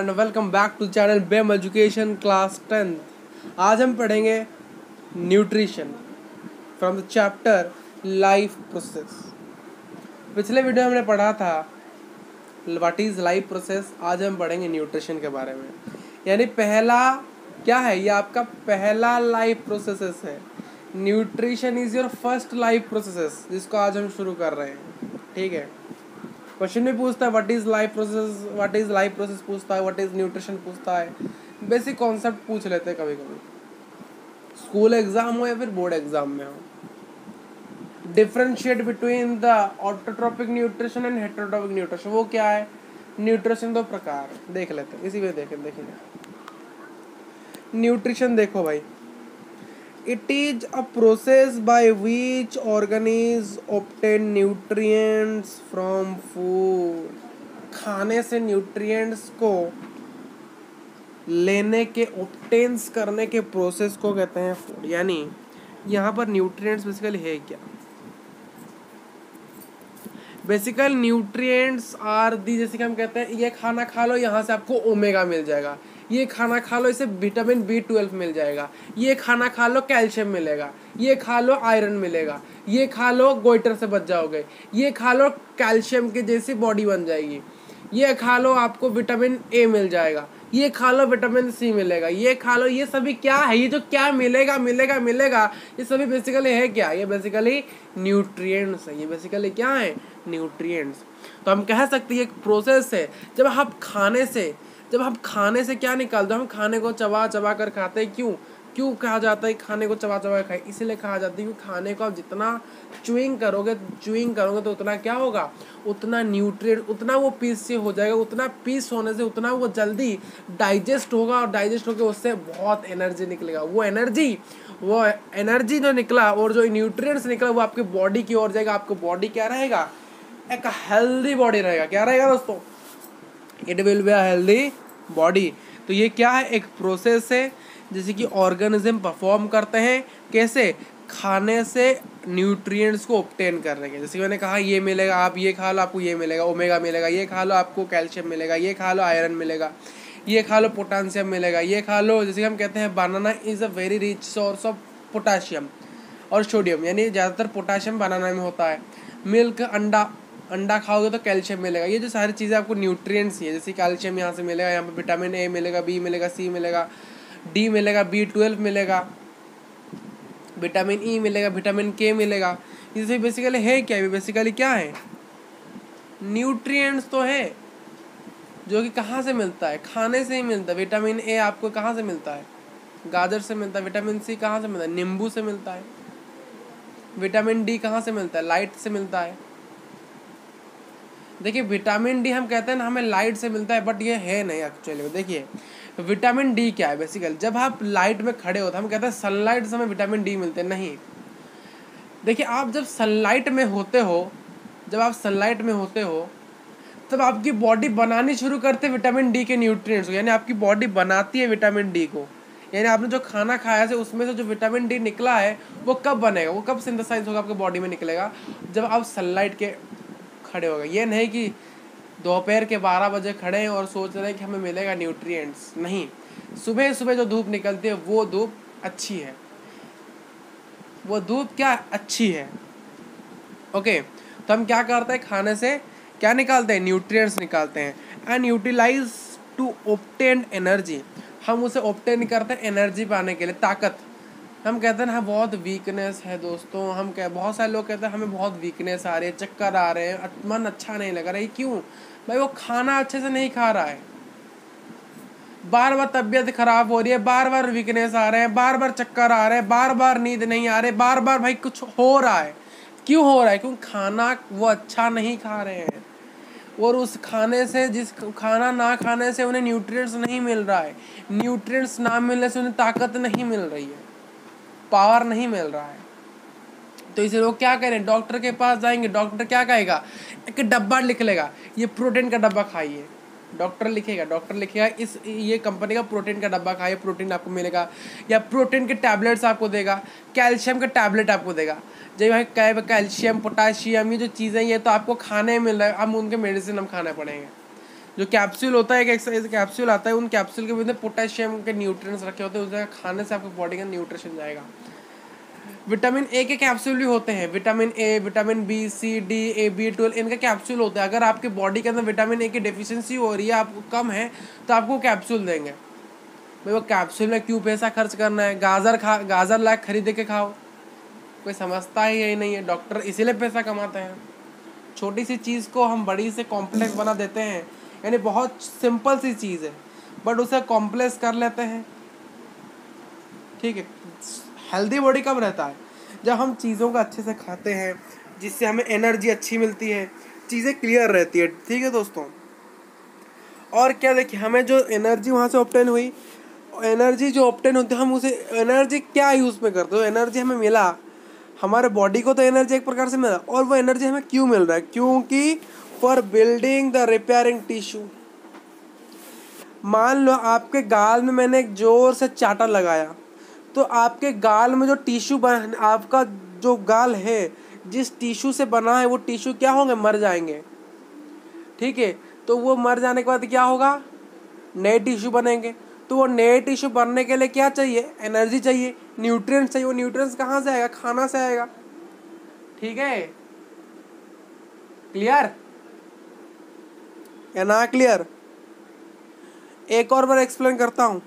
And welcome back to channel बेम education class 10। आज हम पढ़ेंगे nutrition from the chapter life process. पिछले वीडियो में हमने पढ़ा था व्हाट इज़ लाइफ प्रोसेस। आज हम पढ़ेंगे न्यूट्रिशन के बारे में। यानी पहला क्या है, ये आपका पहला लाइफ प्रोसेस है। Nutrition is your first life process, जिसको आज हम शुरू कर रहे हैं। ठीक है, क्वेश्चन भी पूछता है व्हाट इज लाइफ प्रोसेस पूछता है, व्हाट इज न्यूट्रिशन पूछता है। बेसिक कॉन्सेप्ट पूछ लेते हैं कभी कभी, स्कूल एग्जाम हो या फिर बोर्ड एग्जाम में हो। Differentiate between the autotrophic nutrition and heterotrophic nutrition, वो क्या है? न्यूट्रिशन दो प्रकार देख लेते हैं, इसी में देखेंगे। न्यूट्रिशन देखो भाई, it is a process by which organism obtain nutrients from food। खाने से न्यूट्रिएंट्स को लेने के, ऑब्टेन्स करने के प्रोसेस को कहते हैं फूड। यानी यहाँ पर न्यूट्रिएंट्स बेसिकली है क्या? बेसिकल न्यूट्रिएंट्स आर दी, जैसे कि हम कहते हैं ये खाना खा लो, यहाँ से आपको ओमेगा मिल जाएगा। ये खाना खा लो, इसे विटामिन B12 मिल जाएगा। ये खाना खा लो, कैल्शियम मिलेगा। ये खा लो, आयरन मिलेगा। ये खा लो, गोइटर से बच जाओगे। ये खा लो, कैल्शियम की जैसी बॉडी बन जाएगी। ये खा लो, आपको विटामिन A मिल जाएगा। ये खा लो, विटामिन C मिलेगा। ये खा लो, ये सभी क्या है? ये जो क्या मिलेगा ये सभी बेसिकली है क्या? ये बेसिकली न्यूट्रिएंट्स है। ये बेसिकली क्या है? न्यूट्रिएंट्स। तो हम कह सकते हैं एक प्रोसेस है। जब हम खाने से क्या निकालते हैं? हम खाने को चबा चबा कर खाते हैं। क्यों कहा जाता है खाने को चबा चबा कर खाए? इसलिए कहा जाता है क्योंकि खाने को आप जितना च्यूइंग करोगे तो उतना क्या होगा? उतना न्यूट्रिएंट, उतना वो पीस से हो जाएगा। उतना पीस होने से उतना वो जल्दी डाइजेस्ट होगा, और डाइजेस्ट होकर उससे बहुत एनर्जी निकलेगा। वो एनर्जी जो निकला और जो न्यूट्रिएंट्स निकला वो आपकी बॉडी की ओर जाएगा। आपकी बॉडी क्या रहेगा? एक हेल्दी बॉडी रहेगा। क्या रहेगा दोस्तों? It will be a healthy body. तो ये क्या है? एक प्रोसेस है जैसे कि ऑर्गेनिज्म परफॉर्म करते हैं। कैसे? खाने से न्यूट्रिएंट्स को ऑब्टेन करने के। जैसे कि मैंने कहा ये मिलेगा, आप ये खा लो, आपको ये मिलेगा, ओमेगा मिलेगा। ये खा लो, आपको कैल्शियम मिलेगा। ये खा लो, आयरन मिलेगा। ये खा लो, पोटेशियम मिलेगा। ये खा लो, जैसे कि हम कहते हैं banana is a very rich source of potassium और सोडियम। यानी ज़्यादातर पोटेशियम बनाना में होता है। मिल्क, अंडा खाओगे तो कैल्शियम मिलेगा। ये जो सारी चीज़ें आपको न्यूट्रिएंट्स ही है। जैसे कैल्शियम यहाँ से मिलेगा, यहाँ पे विटामिन A मिलेगा, B मिलेगा, C मिलेगा, D मिलेगा, B12 मिलेगा, विटामिन E मिलेगा, विटामिन K मिलेगा। ये बेसिकली है क्या? ये बेसिकली क्या है? न्यूट्रिएंट्स तो है, जो कि कहाँ से मिलता है? खाने से ही मिलता है। विटामिन A आपको कहाँ से मिलता है? गाजर से मिलता है। विटामिन C कहाँ से मिलता है? नींबू से मिलता है। विटामिन D कहाँ से मिलता है? लाइट से मिलता है। देखिए विटामिन D हम कहते हैं ना हमें लाइट से मिलता है, बट ये है नहीं एक्चुअली। देखिए विटामिन D क्या है? बेसिकली जब आप लाइट में खड़े होते हैं, हम कहते हैं सनलाइट से हमें विटामिन D मिलते हैं। नहीं, देखिए आप जब सनलाइट में होते हो तब आपकी बॉडी बनानी शुरू करते हैं विटामिन D के न्यूट्रिएंट्स को। यानी आपकी बॉडी बनाती है विटामिन D को। यानी आपने जो खाना खाया है उसमें से जो विटामिन D निकला है वो कब बनेगा? वो कब सिंथेसाइज होगा आपके बॉडी में? निकलेगा जब आप सनलाइट के खड़े हो गए। ये नहीं कि दोपहर के 12 बजे खड़े हैं और सोच रहे हैं कि हमें मिलेगा न्यूट्रिएंट्स। नहीं, सुबह सुबह जो धूप निकलती है वो धूप अच्छी है। वो धूप क्या अच्छी है? ओके, तो हम क्या करते हैं? खाने से क्या निकालते हैं? न्यूट्रिएंट्स निकालते हैं। And utilise to obtain energy. हम उसे ऑब्टेन करते हैं एनर्जी पाने के लिए, ताकत। हम कहते हैं ना बहुत वीकनेस है दोस्तों। बहुत सारे लोग कहते हैं हमें बहुत वीकनेस आ रही है, चक्कर आ रहे हैं, मन अच्छा नहीं लग रहा है। क्यों भाई? वो खाना अच्छे से नहीं खा रहा है, बार बार तबीयत खराब हो रही है, बार बार वीकनेस आ रहे हैं, बार बार चक्कर आ रहे हैं, बार बार नींद नहीं आ रही, बार बार भाई कुछ हो रहा है। क्यों हो रहा है? क्योंकि खाना वो अच्छा नहीं खा रहे हैं, और उस खाने से, जिस खाना ना खाने से उन्हें न्यूट्रिएंट्स नहीं मिल रहा है। न्यूट्रिएंट्स ना मिलने से उन्हें ताकत नहीं मिल रही है, पावर नहीं मिल रहा है। तो इसे लोग क्या करें? डॉक्टर के पास जाएंगे। डॉक्टर क्या कहेगा? एक डब्बा लिख लेगा, ये प्रोटीन का डब्बा खाइए। डॉक्टर लिखेगा ये कंपनी का प्रोटीन का डब्बा खाइए, प्रोटीन आपको मिलेगा। या प्रोटीन के टैबलेट्स आपको देगा, कैल्शियम का टैबलेट आपको देगा। जब भाई कैल्शियम, पोटाशियम, ये जो चीज़ें ये तो आपको खाने में मिल रहा है, हम उनके मेडिसिन हम खाने पड़ेंगे। जो कैप्सूल होता है, एक एक्सरसाइज कैप्सूल आता है, उन कैप्सूल के अंदर पोटेशियम के न्यूट्रिएंट्स रखे होते हैं, उसका खाने से आपके बॉडी का न्यूट्रिशन जाएगा। विटामिन ए के कैप्सूल भी होते हैं, vitamin A, vitamin B, C, D, A, B12, इनका कैप्सूल होता है। अगर आपके बॉडी के अंदर विटामिन ए की डेफिशिएंसी हो रही है, आपको कम है, तो आपको कैप्सूल देंगे। भाई वो कैप्सूल में क्यों पैसा खर्च करना है? गाजर ला खरीद के खाओ। कोई समझता ही यही नहीं है। डॉक्टर इसीलिए पैसा कमाते हैं। छोटी सी चीज़ को हम बड़ी से कॉम्प्लेक्स बना देते हैं, यानी बहुत सिंपल सी चीज़ है बट उसे कॉम्प्लेक्स कर लेते हैं। ठीक है, हेल्दी बॉडी कब रहता है? जब हम चीज़ों को अच्छे से खाते हैं, जिससे हमें एनर्जी अच्छी मिलती है, चीज़ें क्लियर रहती है। ठीक है दोस्तों, और क्या देखिए, हमें जो एनर्जी वहाँ से ऑब्टेन हुई, एनर्जी जो ऑब्टेन होती है, हम उसे एनर्जी क्या यूज़ में करते हो? एनर्जी हमें मिला, हमारे बॉडी को तो एनर्जी एक प्रकार से मिला, और वो एनर्जी हमें क्यों मिल रहा है? क्योंकि for building the repairing tissue. मान लो आपके गाल में मैंने एक जोर से चाटा लगाया, तो आपके गाल में जो टिश्यू बन, आपका जो गाल है जिस टिश्यू से बना है, वो टिश्यू क्या होंगे? मर जाएंगे। ठीक है, तो वो मर जाने के बाद क्या होगा? नए टिश्यू बनेंगे। तो वो नए टिश्यू बनने के लिए क्या चाहिए? एनर्जी चाहिए, न्यूट्रिएंट्स चाहिए। वो न्यूट्रिएंट्स कहाँ से आएगा? खाना से आएगा। ठीक है, क्लियर या ना क्लियर? एक और बार एक्सप्लेन करता हूँ।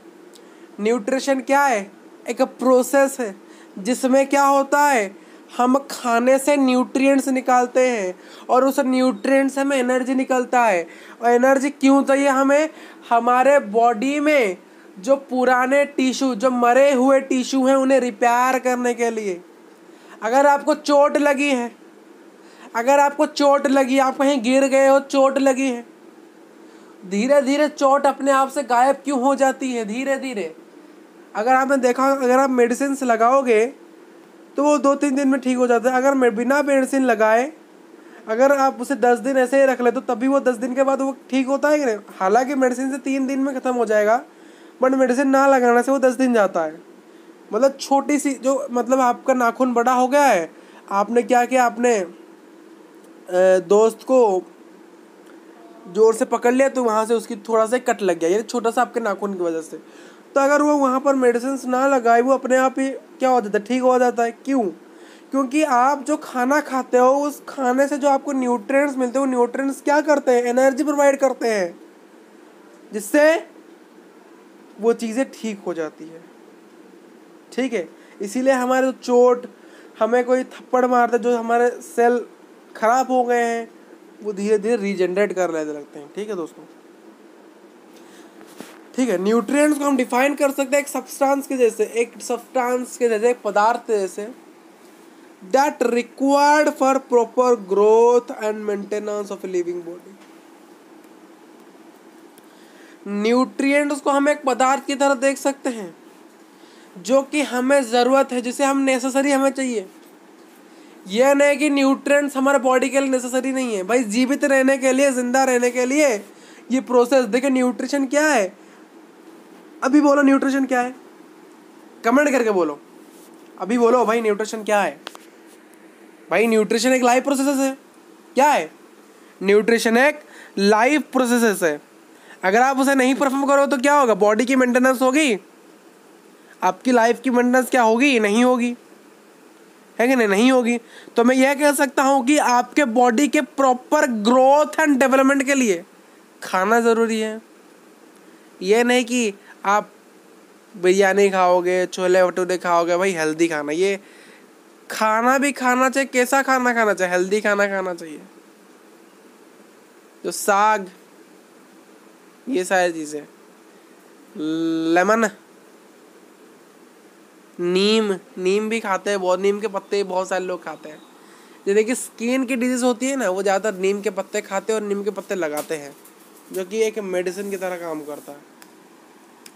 न्यूट्रिशन क्या है? एक प्रोसेस है जिसमें क्या होता है, हम खाने से न्यूट्रिएंट्स निकालते हैं और उस न्यूट्रिएंट से हमें एनर्जी निकलता है। और एनर्जी क्यों चाहिए हमें? हमारे बॉडी में जो पुराने टिश्यू, जो मरे हुए टिश्यू हैं, उन्हें रिपेयर करने के लिए। अगर आपको चोट लगी है, आप कहीं गिर गए हो, चोट लगी है, धीरे धीरे चोट अपने आप से गायब क्यों हो जाती है? धीरे धीरे। अगर आपने देखा, अगर आप मेडिसिन लगाओगे तो वो 2-3 दिन में ठीक हो जाता है। अगर बिना मेडिसिन लगाए अगर आप उसे 10 दिन ऐसे ही रख ले, तो तभी वो 10 दिन के बाद वो ठीक होता है कि नहीं? हालांकि मेडिसिन से 3 दिन में ख़त्म हो जाएगा, बट मेडिसिन ना लगाने से वो 10 दिन जाता है। मतलब छोटी सी जो, मतलब आपका नाखून बड़ा हो गया है, आपने क्या किया, आपने दोस्त को जोर से पकड़ लिया, तो वहाँ से उसकी थोड़ा सा कट लग गया, यानी छोटा सा आपके नाखून की वजह से। तो अगर वो वहाँ पर मेडिसिन ना लगाए, वो अपने आप ही क्या हो जाता है? ठीक हो जाता है। क्यों? क्योंकि आप जो खाना खाते हो, उस खाने से जो आपको न्यूट्रिएंट्स मिलते हैं, वो न्यूट्रिएंट्स क्या करते हैं? एनर्जी प्रोवाइड करते हैं, जिससे वो चीज़ें ठीक हो जाती है। ठीक है, इसीलिए हमारे चोट, हमें कोई थप्पड़ मारते, जो हमारे सेल खराब हो गए हैं, वो धीरे धीरे रीजनरेट करने लगते हैं। ठीक है दोस्तों, ठीक है। न्यूट्रिएंट्स को हम डिफाइन कर सकते हैं एक सब्सटेंस के जैसे, एक पदार्थ जैसे, that required for proper growth and maintenance of a living body. Nutrients को हम एक पदार्थ की तरह देख सकते हैं जो कि हमें ज़रूरत है, जिसे हम नेसेसरी हमें चाहिए। यह नहीं कि न्यूट्रिएंट्स हमारे बॉडी के लिए नेसेसरी नहीं है। भाई जीवित रहने के लिए, जिंदा रहने के लिए ये प्रोसेस, देखिए न्यूट्रिशन क्या है? अभी बोलो न्यूट्रिशन क्या है, कमेंट करके बोलो, अभी बोलो भाई न्यूट्रिशन क्या है। भाई न्यूट्रिशन एक लाइफ प्रोसेस है। क्या है? न्यूट्रिशन एक लाइफ प्रोसेस है। अगर आप उसे नहीं परफॉर्म करो तो क्या होगा? बॉडी की मेंटेनेंस होगी, आपकी लाइफ की मेंटेनेंस क्या होगी? नहीं होगी, है कि नहीं? नहीं होगी। तो मैं यह कह सकता हूं कि आपके बॉडी के प्रॉपर ग्रोथ एंड डेवलपमेंट के लिए खाना ज़रूरी है। यह नहीं कि आप बिरयानी खाओगे, छोले भटूरे खाओगे, भाई हेल्दी खाना, ये खाना भी खाना चाहिए। कैसा खाना खाना चाहिए? हेल्दी खाना खाना चाहिए। जो साग, ये सारी चीज़ें, लेमन, नीम भी खाते हैं बहुत, नीम के पत्ते बहुत सारे लोग खाते हैं। जैसे कि स्किन की डिजीज़ होती है ना, वो ज़्यादातर नीम के पत्ते खाते हैं और नीम के पत्ते लगाते हैं, जो कि एक मेडिसिन की तरह काम करता है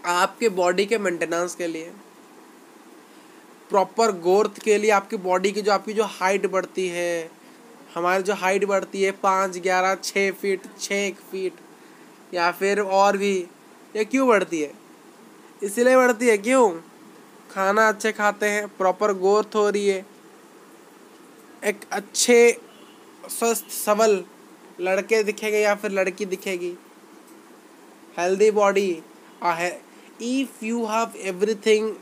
आपके बॉडी के मेंटेनेंस के लिए, प्रॉपर ग्रोथ के लिए। आपकी बॉडी की जो हाइट बढ़ती है, हमारी जो हाइट बढ़ती है 5, 11, 6 फीट, 6 फीट या फिर और भी, ये क्यों बढ़ती है? इसलिए बढ़ती है, क्यों? खाना अच्छे खाते हैं, प्रॉपर ग्रोथ हो रही है, एक अच्छे स्वस्थ सबल लड़के दिखेंगे या फिर लड़की दिखेगी, हेल्दी बॉडी है। इफ़ यू हैव एवरीथिंग,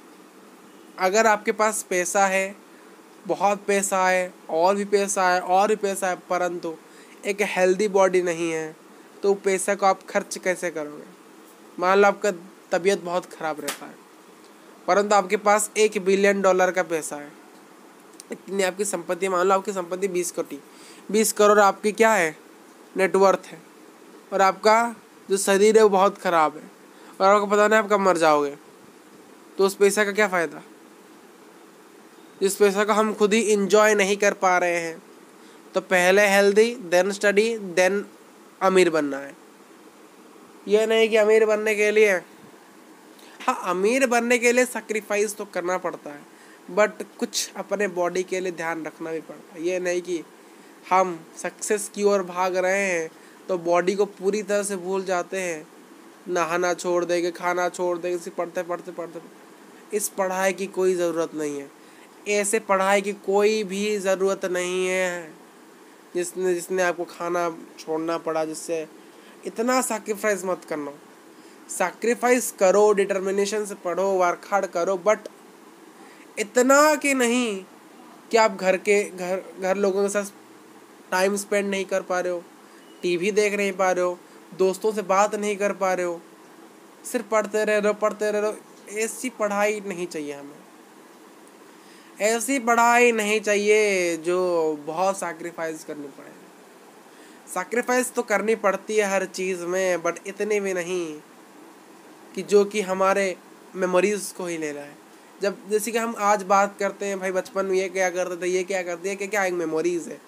अगर आपके पास पैसा है, बहुत पैसा है, और भी पैसा है, और भी पैसा है, परंतु एक हेल्दी बॉडी नहीं है, तो पैसे को आप खर्च कैसे करोगे? मान लो आपका तबीयत बहुत ख़राब रहता है, परंतु आपके पास $1 बिलियन का पैसा है, इतनी आपकी संपत्ति, मान लो आपकी संपत्ति 20 करोड़ आपकी क्या है, नेटवर्थ है, और आपका जो शरीर है वो बहुत ख़राब है, और आपको पता नहीं आप कब मर जाओगे, तो उस पैसा का क्या फ़ायदा? जिस पैसा को हम खुद ही इंजॉय नहीं कर पा रहे हैं। तो पहले हेल्दी, देन स्टडी, देन अमीर बनना है। ये नहीं कि अमीर बनने के लिए, हाँ अमीर बनने के लिए सैक्रिफाइस तो करना पड़ता है, बट कुछ अपने बॉडी के लिए ध्यान रखना भी पड़ता है। ये नहीं कि हम सक्सेस की ओर भाग रहे हैं तो बॉडी को पूरी तरह से भूल जाते हैं, नहाना छोड़ देंगे, खाना छोड़ देंगे, सिर्फ पढ़ते पढ़ते पढ़ते। इस पढ़ाई की कोई ज़रूरत नहीं है, ऐसे पढ़ाई की कोई भी ज़रूरत नहीं है जिसने आपको खाना छोड़ना पड़ा, जिससे इतना सैक्रिफाइस मत करना। सैक्रिफाइस करो, डिटर्मिनेशन से पढ़ो, वर्क हार्ड करो, बट इतना कि नहीं कि आप घर लोगों के साथ टाइम स्पेंड नहीं कर पा रहे हो, टीवी देख नहीं पा रहे हो, दोस्तों से बात नहीं कर पा रहे हो, सिर्फ पढ़ते रह रहे हो। ऐसी पढ़ाई नहीं चाहिए हमें, ऐसी पढ़ाई नहीं चाहिए जो बहुत सैक्रिफाइस करनी पड़े। सैक्रिफाइस तो करनी पड़ती है हर चीज़ में, बट इतनी भी नहीं कि जो कि हमारे मेमोरीज़ को ही ले रहा है। जब जैसे कि हम आज बात करते हैं भाई बचपन में ये क्या करते थे, ये क्या करते हैं, क्या एक मेमोरीज़ है।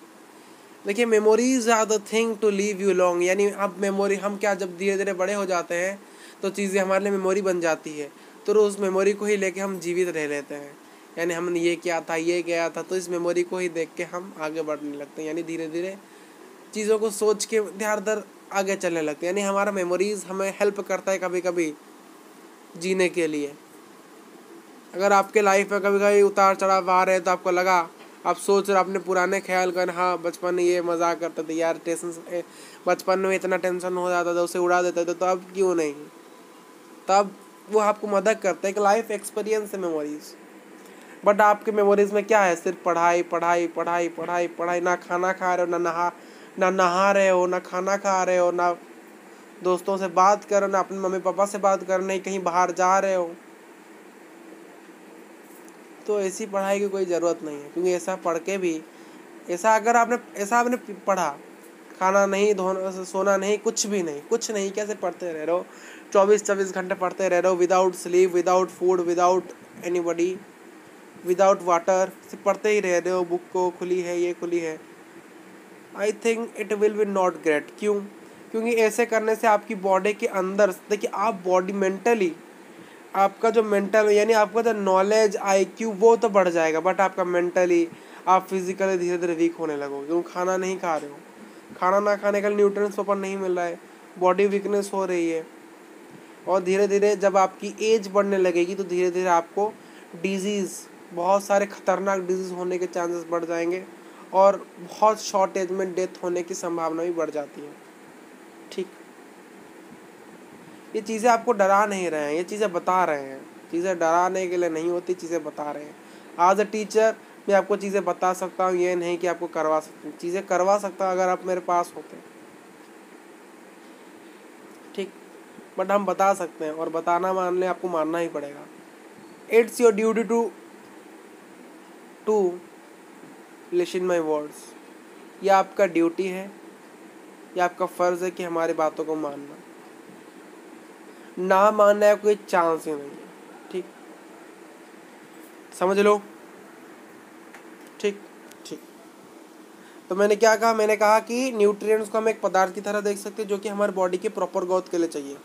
देखिए memories are the thing to live you long, यानी अब मेमोरी हम क्या, जब धीरे धीरे बड़े हो जाते हैं तो चीज़ें हमारे लिए मेमोरी बन जाती है, तो उस मेमोरी को ही लेके हम जीवित रह लेते हैं। यानी हमने ये किया था, ये किया था, तो इस मेमोरी को ही देख के हम आगे बढ़ने लगते हैं, यानी धीरे धीरे चीज़ों को सोच के ध्यान आगे चलने लगते हैं। यानी हमारा मेमोरीज़ हमें हेल्प करता है कभी कभी जीने के लिए। अगर आपके लाइफ में कभी कभी उतार चढ़ाव आ रहे हैं तो आपको लगा, आप सोच रहे अपने पुराने ख्याल कर, हाँ बचपन में ये मजाक करते थे यार, टेंशन बचपन में इतना टेंशन हो जाता था, उसे उड़ा देते थे, तो अब क्यों नहीं, तब वो आपको मदद करता है। एक लाइफ एक्सपीरियंस है मेमोरीज़। बट आपके मेमोरीज़ में क्या है, सिर्फ पढ़ाई पढ़ाई पढ़ाई पढ़ाई पढ़ाई, ना खाना खा रहे हो, ना नहा रहे हो, ना खाना खा रहे हो, ना दोस्तों से बात करो, ना अपने मम्मी पापा से बात करो, नहीं कहीं बाहर जा रहे हो। तो ऐसी पढ़ाई की कोई ज़रूरत नहीं है, क्योंकि ऐसा पढ़ के भी अगर आपने पढ़ा, खाना नहीं, धोना, सोना नहीं, कुछ नहीं, कैसे पढ़ते रह रहे हो, 24 घंटे पढ़ते रह रहे हो, without sleep, without food, without anybody, without water, सिर्फ पढ़ते ही रह रहे हो, बुक को खुली है, ये खुली है। I think it will be not great. क्यों? क्योंकि ऐसे करने से आपकी बॉडी के अंदर, देखिए आप बॉडी मेंटली, आपका जो मेंटल यानी आपका जो नॉलेज IQ वो तो बढ़ जाएगा, बट आपका मेंटली, आप फिजिकली धीरे धीरे वीक होने लगोगे, क्योंकि खाना नहीं खा रहे हो, खाना ना खाने का न्यूट्रिएंट्स प्रॉपर नहीं मिल रहा है, बॉडी वीकनेस हो रही है। और धीरे धीरे जब आपकी एज बढ़ने लगेगी तो धीरे धीरे आपको डिजीज़, बहुत सारे खतरनाक डिजीज़ होने के चांसेस बढ़ जाएंगे, और बहुत शॉर्ट एज में डेथ होने की संभावना भी बढ़ जाती है। ठीक, ये चीज़ें आपको डरा नहीं रहे हैं, ये चीज़ें बता रहे हैं। चीज़ें डराने के लिए नहीं होती, चीज़ें बता रहे हैं। एज अ टीचर मैं आपको चीज़ें बता सकता हूँ, ये नहीं कि आपको करवा सकता हूँ। चीज़ें करवा सकता हूँ अगर आप मेरे पास होते, ठीक, बट हम बता सकते हैं, और बताना मान लें आपको मानना ही पड़ेगा। It's your duty to listen my words. यह आपका ड्यूटी है, यह आपका फ़र्ज़ है कि हमारी बातों को मानना। ना मानने का कोई चांस ही नहीं है, ठीक, समझ लो। ठीक, तो मैंने क्या कहा, मैंने कहा कि न्यूट्रिएंट्स को हम एक पदार्थ की तरह देख सकते हैं जो कि हमारे बॉडी के प्रॉपर ग्रोथ के लिए चाहिए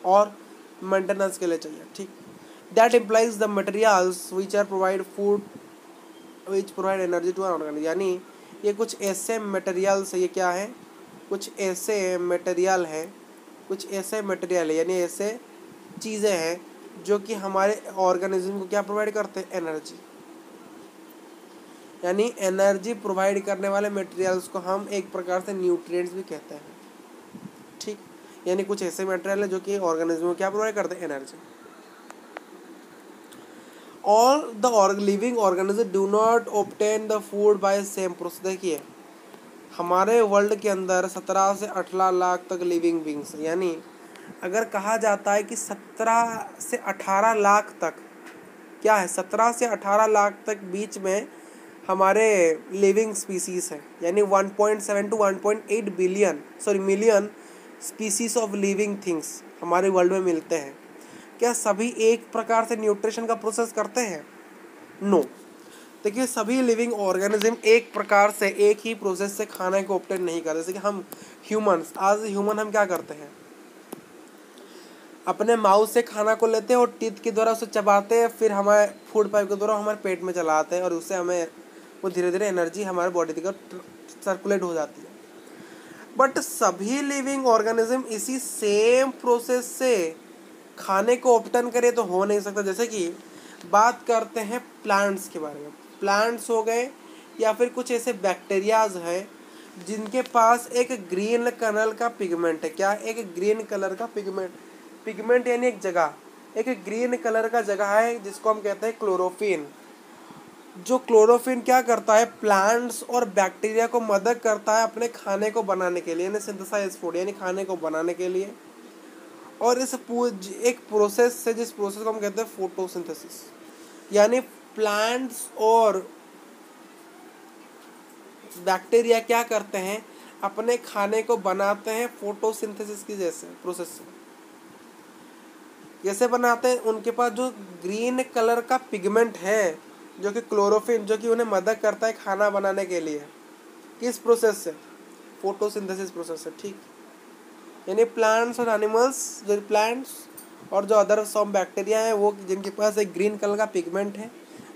और मेंटेनेंस के लिए चाहिए, ठीक। That implies the materials which are provide food which provide energy to our organism. यानी ये कुछ ऐसे मटेरियल्स, ये क्या है, कुछ ऐसे मटेरियल है, यानी ऐसे चीज़ें हैं जो कि हमारे ऑर्गेनिज्म को क्या प्रोवाइड करते हैं, एनर्जी। यानी एनर्जी प्रोवाइड करने वाले मटेरियल्स को हम एक प्रकार से न्यूट्रिएंट्स भी कहते हैं, ठीक। यानी कुछ ऐसे मटेरियल है जो कि ऑर्गेनिज्म को क्या प्रोवाइड करते हैं, energy. All the living organism do not obtain the food by same process. देखिए हमारे वर्ल्ड के अंदर 17 से 18 लाख तक लिविंग बींग्स, यानी अगर कहा जाता है कि 17 से 18 लाख तक क्या है, 17 से 18 लाख तक बीच में हमारे लिविंग स्पीसीज है, यानी 1.7 to 1.8 billion million species of living things हमारे वर्ल्ड में मिलते हैं। क्या सभी एक प्रकार से न्यूट्रिशन का प्रोसेस करते हैं? नो। देखिए सभी लिविंग ऑर्गेनिज्म एक प्रकार से एक ही प्रोसेस से खाने को ऑब्टेन नहीं करते। जैसे कि हम ह्यूमंस, आज ह्यूमन हम क्या करते हैं, अपने माउथ से खाना को लेते हैं और टीथ के द्वारा उसे चबाते हैं, फिर हमारे फूड पाइप के द्वारा हमारे पेट में चलाते हैं और उससे हमें वो धीरे धीरे एनर्जी हमारे बॉडी तक सर्कुलेट हो जाती है। बट सभी लिविंग ऑर्गेनिज्म इसी सेम प्रोसेस से खाने को ऑब्टेन करे तो हो नहीं सकता। जैसे कि बात करते हैं प्लांट्स के बारे में, प्लांट्स हो गए या फिर कुछ ऐसे बैक्टीरियाज हैं जिनके पास एक ग्रीन कलर का पिगमेंट है। क्या? एक ग्रीन कलर का पिगमेंट यानी एक जगह, एक ग्रीन कलर का जगह है जिसको हम कहते हैं क्लोरोफिन। जो क्लोरोफिन क्या करता है, प्लांट्स और बैक्टीरिया को मदद करता है अपने खाने को बनाने के लिए, यानी सिंथेसाइज फूड, यानी खाने को बनाने के लिए। और इस एक प्रोसेस से, जिस प्रोसेस को हम कहते हैं फोटोसिंथेसिस, यानी प्लांट्स और बैक्टीरिया क्या करते हैं, अपने खाने को बनाते हैं फोटोसिंथेसिस की जैसे प्रोसेस से। कैसे बनाते हैं? उनके पास जो ग्रीन कलर का पिगमेंट है जो कि क्लोरोफिन, जो कि उन्हें मदद करता है खाना बनाने के लिए। किस प्रोसेस से? फोटोसिंथेसिस प्रोसेस से। ठीक, यानी प्लांट्स और एनिमल्स, जो प्लांट्स और जो अदर सम बैक्टीरिया हैं वो जिनके पास एक ग्रीन कलर का पिगमेंट है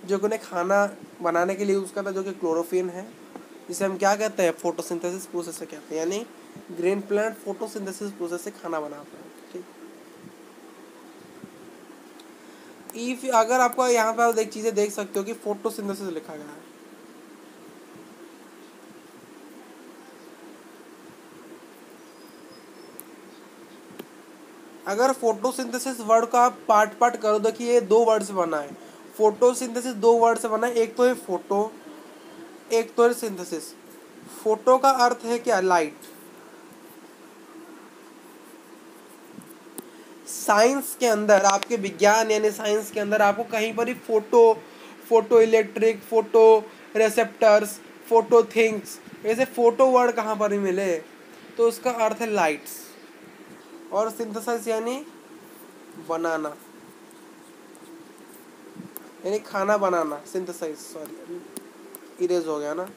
जो कि उन्हें खाना बनाने के लिए यूज़ करता है, जो कि क्लोरोफिन है, जिसे हम क्या कहते हैं, फोटोसिंथेसिस प्रोसेस से कहते हैं। यानी ग्रीन प्लांट फोटोसिंथेसिस प्रोसेस से खाना बनाते हैं। ठीक, इफ अगर आपको यहाँ पर एक चीज़ें देख सकते हो कि फोटोसिंथेसिस लिखा गया है, अगर फोटोसिंथेसिस वर्ड का आप पार्ट पार्ट करो, देखिए ये 2 वर्ड से बना है। फोटोसिंथेसिस 2 वर्ड से बना है, एक तो है फोटो, एक तो है सिंथेसिस। फोटो का अर्थ है क्या? लाइट। साइंस के अंदर, आपके विज्ञान यानी साइंस के अंदर आपको कहीं पर ही photo electric, photo receptors, photo things, ऐसे फोटो वर्ड कहाँ पर ही मिले, तो उसका अर्थ है लाइट्स। और सिंथेसाइज यानी बनाना, यानी खाना बनाना। सिंथेसाइज, सॉरी इरेज हो गया ना।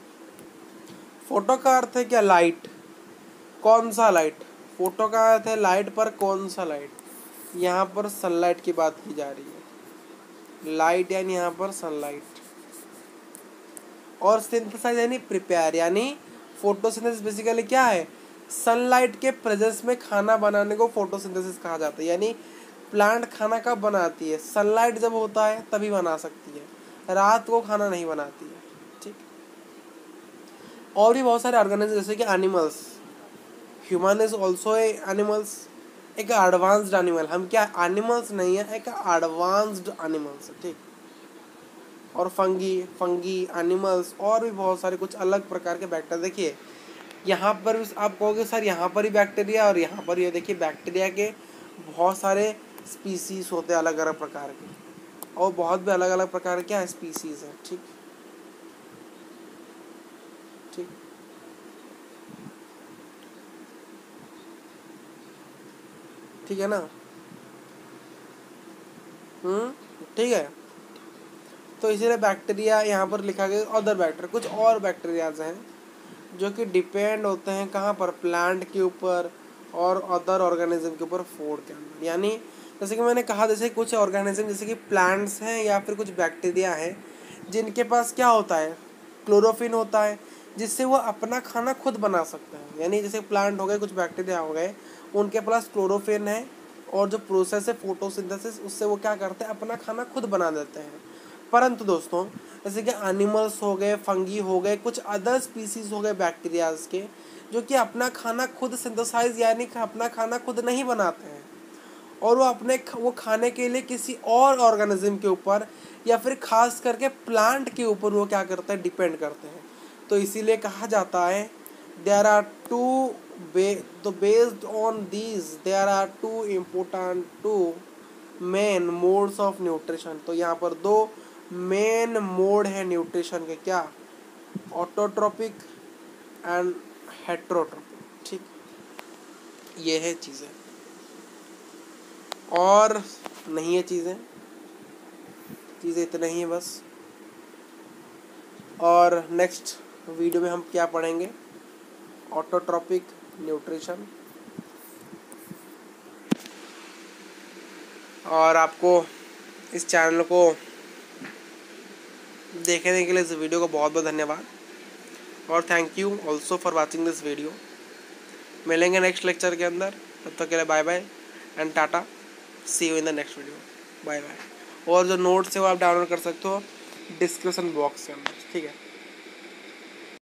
फोटो का अर्थ है क्या? लाइट। कौन सा लाइट? फोटो का अर्थ है लाइट, पर कौन सा लाइट? यहाँ पर सनलाइट की बात की जा रही है। लाइट यानी यहाँ पर सनलाइट। और सिंथेसाइज यानी प्रिपेयर, यानी फोटोसिंथेसिस बेसिकली क्या है, सनलाइट के प्रेजेंस में खाना बनाने को फोटोसिंथेसिस कहा जाता है। यानी प्लांट खाना कब बनाती है? सनलाइट जब होता है तभी बना सकती है, रात को खाना नहीं बनाती है। ठीक, और भी बहुत सारे ऑर्गेनिज्म जैसे कि animals, human is also a animals, एक एडवांस्ड एनिमल। हम क्या एनिमल्स नहीं है, एक एडवांस्ड एनिमल्स। ठीक, और फंगी एनिमल्स और भी बहुत सारे कुछ अलग प्रकार के बैक्टीरिया। देखिए यहाँ पर आप कहोगे सर यहाँ पर ही बैक्टीरिया और यहाँ पर ही, देखिए बैक्टीरिया के बहुत सारे स्पीसीज होते हैं अलग अलग प्रकार के, और बहुत भी अलग अलग प्रकार के क्या स्पीसीज है। ठीक ठीक, ठीक है ना। ठीक है, तो इसीलिए बैक्टीरिया यहाँ पर लिखा गया। अदर बैक्टीरिया, कुछ और बैक्टीरियाज हैं जो कि डिपेंड होते हैं कहाँ पर, प्लांट के ऊपर और अदर ऑर्गेनिज्म के ऊपर, फूड के अंदर। यानी जैसे कि मैंने कहा, जैसे कुछ ऑर्गेनिज्म जैसे कि प्लांट्स हैं या फिर कुछ बैक्टीरिया हैं जिनके पास क्या होता है, क्लोरोफिन होता है, जिससे वो अपना खाना खुद बना सकते हैं। यानी जैसे प्लांट हो गए, कुछ बैक्टीरिया हो गए, उनके पास क्लोरोफिन है और जो प्रोसेस है फोटोसिंथेसिस, उससे वो क्या करते हैं, अपना खाना खुद बना देते हैं। परंतु दोस्तों जैसे कि एनिमल्स हो गए, फंगी हो गए, कुछ अदर स्पीसीज हो गए बैक्टीरियाज के, जो कि अपना खाना खुद सिंथेसाइज यानी अपना खाना खुद नहीं बनाते हैं, और वो खाने के लिए किसी और ऑर्गेनिज्म के ऊपर या फिर खास करके प्लांट के ऊपर वो क्या करते हैं, डिपेंड करते हैं। तो इसीलिए कहा जाता है देयर आर टू तो based on these there are two important two main modes of nutrition. तो यहाँ पर दो मेन मोड है न्यूट्रिशन के, क्या, ऑटोट्रोपिक एंड हेट्रोट्रोपिक। ठीक, ये है चीज़ें, और नहीं है चीज़ें इतना ही है बस। और नेक्स्ट वीडियो में हम क्या पढ़ेंगे, ऑटोट्रोपिक न्यूट्रिशन। और आपको इस चैनल को देखने के लिए इस वीडियो को बहुत बहुत धन्यवाद, और thank you also for watching this video. मिलेंगे नेक्स्ट लेक्चर के अंदर, तब तक के लिए bye bye and tata, see you in the next video, bye bye. और जो नोट्स है वो आप डाउनलोड कर सकते हो डिस्क्रिप्शन बॉक्स के अंदर, ठीक है।